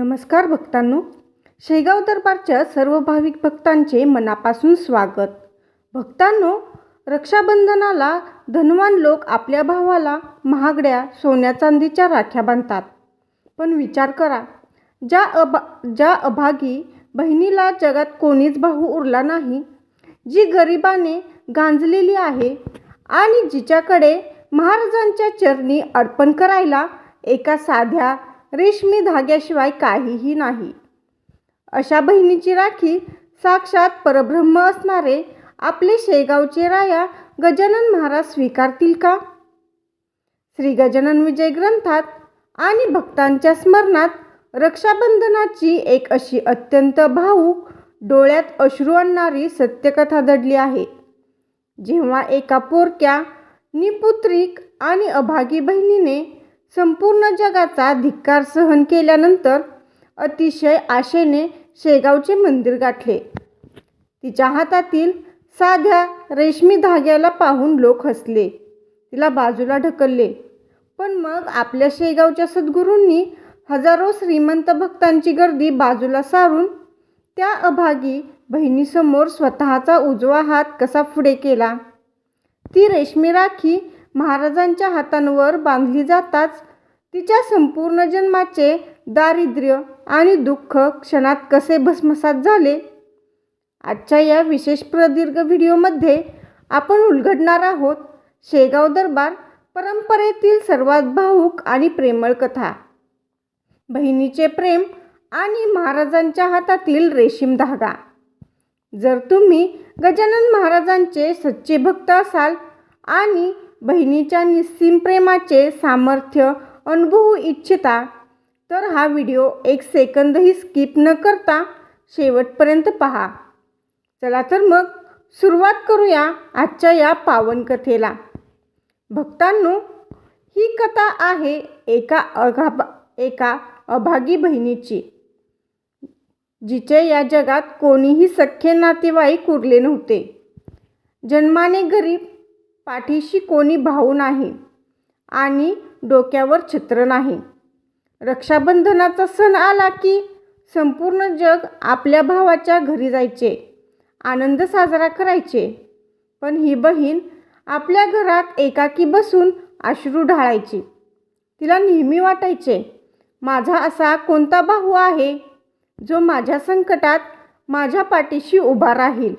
नमस्कार भक्तांनो, शेगाव दरबारच्या सर्व भाविक भक्तांचे मनापासून स्वागत. भक्तांनो, रक्षाबंधनाला धनवान लोक आपल्या भावाला महागड्या सोन्या चांदीच्या राख्या बांधतात. पण विचार करा, ज्या अभागी बहिणीला जगात कोणीच भाऊ उरला नाही, जी गरिबाने गांजलेली आहे आणि जिच्याकडे महाराजांच्या चरणी अर्पण करायला एका साध्या रेशमी धाग्याशिवाय काहीही नाही, अशा बहिणीची राखी साक्षात परब्रह्म असणारे आपले शेगावचे राया गजानन महाराज स्वीकारतील का? श्री गजानन विजय ग्रंथात आणि भक्तांच्या स्मरणात रक्षाबंधनाची एक अशी अत्यंत भावूक, डोळ्यात अश्रू आणणारी सत्यकथा दडली आहे. जेव्हा एका पोरक्या, निपुत्रिक आणि अभागी बहिणीने संपूर्ण जगाचा धिक्कार सहन केल्यानंतर अतिशय आशेने शेगावचे मंदिर गाठले, तिच्या हातातील साध्या रेशमी धाग्याला पाहून लोक हसले, तिला बाजूला ढकलले. पण मग आपल्या शेगावच्या सद्गुरूंनी हजारो श्रीमंत भक्तांची गर्दी बाजूला सारून त्या अभागी बहिणीसमोर स्वतःचा उजवा हात कसा पुढे केला. ती रेशमी राखी महाराजांच्या हातांवर बांधली जाताच तिच्या संपूर्ण जन्माचे दारिद्र्य आणि दुःख क्षणात कसे भस्मसात झाले. आजच्या या विशेष प्रदीर्घ व्हिडिओमध्ये आपण उलगडणार आहोत शेगाव दरबार परंपरेतील सर्वात भावूक आणि प्रेमळ कथा, बहिणीचे प्रेम आणि महाराजांच्या हातातील रेशीम धागा. जर तुम्ही गजानन महाराजांचे सच्चे भक्त असाल आणि बहिणीच्या निस्सीम प्रेमाचे सामर्थ्य अनुभवू इच्छिता, तर हा व्हिडिओ एक सेकंदही स्किप न करता शेवटपर्यंत पहा. चला तर मग सुरुवात करूया आजच्या या पावन कथेला. भक्तांनो, ही कथा आहे एका अभागी बहिणीची, जिचे या जगात कोणीही सख्खे नातेवाईक उरले नव्हते. जन्माने गरीब, पाठीशी कोणी भाऊ नाही आणि डोक्यावर छत्र नाही. रक्षाबंधनाचा सण आला की संपूर्ण जग आपल्या भावाच्या घरी जायचे, आनंद साजरा करायचे. पण ही बहीण आपल्या घरात एकाकी बसून अश्रू ढाळायची. तिला नेहमी वाटायचे, माझा असा कोणता भाऊ आहे जो माझ्या संकटात माझ्या पाठीशी उभा राहील,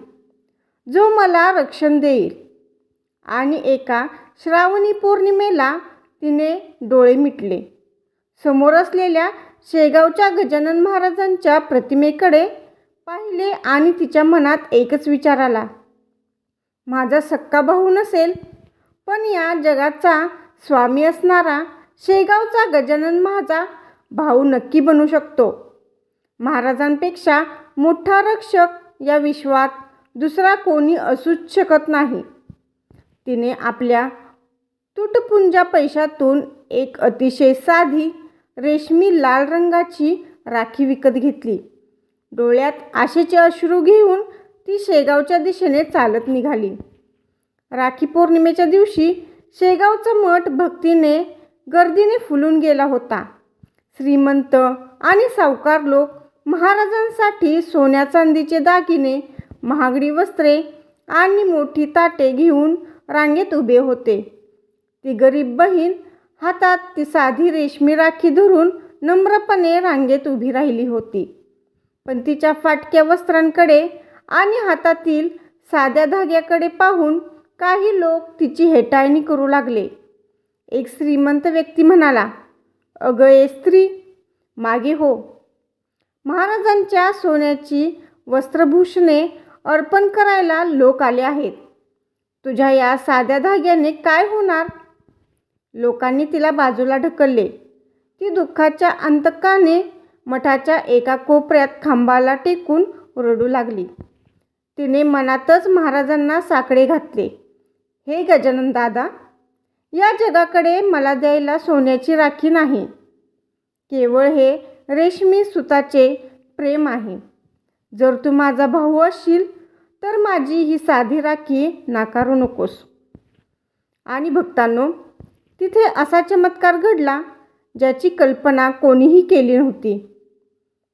जो मला रक्षण देईल. आणि एका श्रावणी पौर्णिमेला तिने डोळे मिटले. समोर असलेल्या शेगावच्या गजानन महाराजांच्या प्रतिमेकडे पाहिले आणि तिच्या मनात एकच विचार आला, माझा सक्का भाऊ नसेल, पण या जगाचा स्वामी असणारा शेगावचा गजानन माझा भाऊ नक्की बनू शकतो. महाराजांपेक्षा मोठा रक्षक या विश्वात दुसरा कोणी असूच शकत नाही. तिने आपल्या तुटपुंजा पैशातून एक अतिशय साधी रेशमी लाल रंगाची राखी विकत घेतली. डोळ्यात आशेचे अश्रू घेऊन ती शेगावच्या दिशेने चालत निघाली. राखी पौर्णिमेच्या दिवशी शेगावचा मठ भक्तीने, गर्दीने फुलून गेला होता. श्रीमंत आणि सावकार लोक महाराजांसाठी सोन्या चांदीचे दागिने, महागडी वस्त्रे आणि मोठी ताटे घेऊन रांगेत उभे होते. ती गरीब बहीण हातात ती साधी रेशमी राखी धरून नम्रपणे रांगेत उभी राहिली होती. पण तिच्या फाटक्या वस्त्रांकडे आणि हातातील साध्या धाग्याकडे पाहून काही लोक तिची हेटाळणी करू लागले. एक श्रीमंत व्यक्ती म्हणाला, अगं ए स्त्री, मागे हो. महाराजांच्या सोन्याची वस्त्रभूषणे अर्पण करायला लोक आले आहेत. तुझ्या या साध्या धाग्याने काय होणार? लोकांनी तिला बाजूला ढकलले. ती दुःखाच्या अंतकाने मठाच्या एका कोपऱ्यात खांबाला टेकून रडू लागली. तिने मनातच महाराजांना साकडे घातले, हे गजानन दादा, या जगाकडे मला द्यायला सोन्याची राखी नाही, केवळ हे रेशमी सुताचे प्रेम आहे. जर तू माझा भाऊ असशील तर माझी ही साधी राखी नाकारू नकोस. आणि भक्तांनो, तिथे असा चमत्कार घडला ज्याची कल्पना कोणीही केली नव्हती.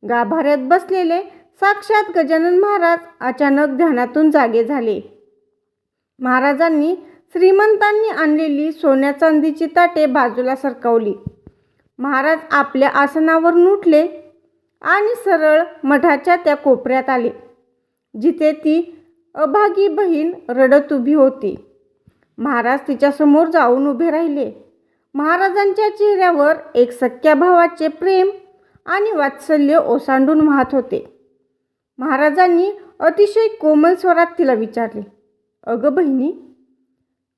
गाभाऱ्यात बसलेले साक्षात गजानन महाराज अचानक ध्यानातून जागे झाले. महाराजांनी श्रीमंतांनी आणलेली सोन्या चांदीची ताटे बाजूला सरकवली. महाराज आपल्या आसनावरून उठले आणि सरळ मठाच्या त्या कोपऱ्यात आले जिथे ती अभागी बहीण रडत उभी होती. महाराज तिच्यासमोर जाऊन उभे राहिले. महाराजांच्या चेहऱ्यावर एक सख्या भावाचे प्रेम आणि वात्सल्य ओसांडून वाहत होते. महाराजांनी अतिशय कोमल स्वरात तिला विचारले, अगं बहिणी,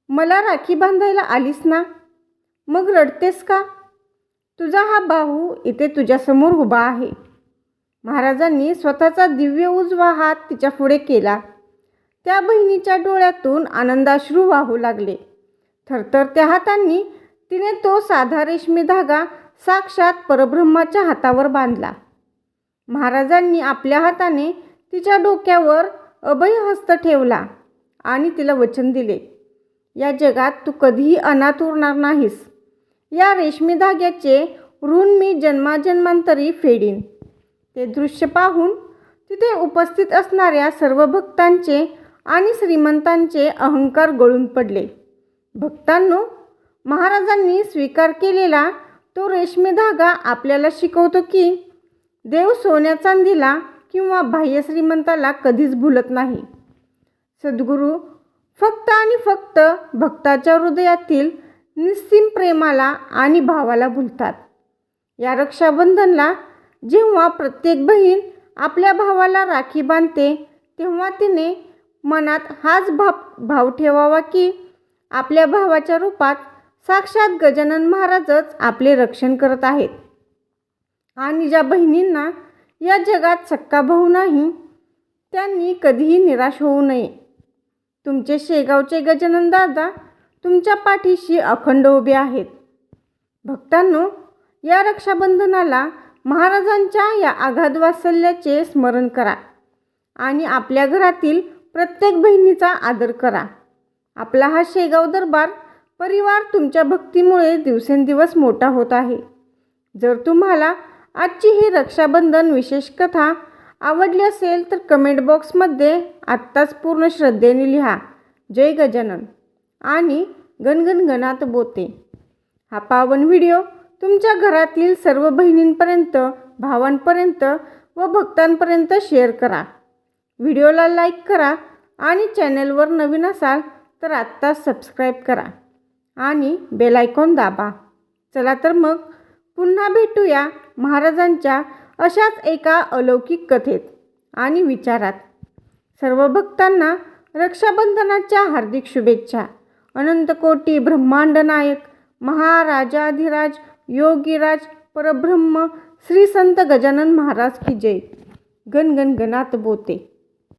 मला राखी बांधायला आलीस ना? मग रडतेस का? तुझा हा भाऊ इथे तुझ्यासमोर उभा आहे. महाराजांनी स्वतःचा दिव्य उजवा हात तिच्या पुढे केला. त्या बहिणीच्या डोळ्यातून आनंदाश्रू वाहू लागले. थरथरत्या हातांनी तिने तो साधा रेशमी धागा साक्षात परब्रह्माच्या हातावर बांधला. महाराजांनी आपल्या हाताने तिच्या डोक्यावर अभयहस्त ठेवला आणि तिला वचन दिले, या जगात तू कधीही अनाथ उरणार नाहीस. या रेशमी धाग्याचे ऋण मी जन्माजन्मांतरी फेडीन. ते दृश्य पाहून तिथे उपस्थित असणाऱ्या सर्व भक्तांचे आणि श्रीमंतांचे अहंकार गळून पडले. भक्तांनो, महाराजांनी स्वीकार केलेला तो रेशमी धागा आपल्याला शिकवतो की देव सोन्या चांदीला किंवा बाह्य श्रीमंताला कधीच भुलत नाही. सद्गुरू फक्त आणि फक्त भक्ताच्या हृदयातील निस्सीम प्रेमाला आणि भावाला भुलतात. या रक्षाबंधनला जेव्हा प्रत्येक बहीण आपल्या भावाला राखी बांधते तेव्हा तिने मनात हाच भाव ठेवावा की आपल्या भावाच्या रूपात साक्षात गजानन महाराजच आपले रक्षण करत आहेत. आणि ज्या बहिणींना या जगात सक्का भाऊ नाही त्यांनी कधीही निराश होऊ नये. तुमचे शेगावचे गजानन दादा तुमच्या पाठीशी अखंड उभे आहेत. भक्तांनो, या रक्षाबंधनाला महाराजांच्या या अगाध वात्सल्याचे स्मरण करा आणि आपल्या घरातील प्रत्येक बहिणीचा आदर करा. आपला हा शेगाव दरबार परिवार तुमच्या भक्तीमुळे दिवसेंदिवस मोठा होत आहे. जर तुम्हाला आजची ही रक्षाबंधन विशेष कथा आवडली असेल तर कमेंट बॉक्समध्ये आत्ताच पूर्ण श्रद्धेने लिहा, जय गजानन आणि गणगण गणात बोते. हा पावन व्हिडिओ तुमच्या घरातील सर्व बहिणींपर्यंत, भावांपर्यंत व भक्तांपर्यंत शेअर करा. व्हिडिओला लाईक करा आणि चॅनलवर नवीन असाल तर आत्ताच सबस्क्राईब करा आणि बेल आयकॉन दाबा. चला तर मग पुन्हा भेटूया महाराजांच्या अशाच एका अलौकिक कथेत आणि विचारात. सर्व भक्तांना रक्षाबंधनाच्या हार्दिक शुभेच्छा. अनंत कोटी ब्रह्मांड नायक महाराजाधिराज योगीराज परब्रह्म श्री संत गजानन महाराज की जय. गण गण गणात बोते.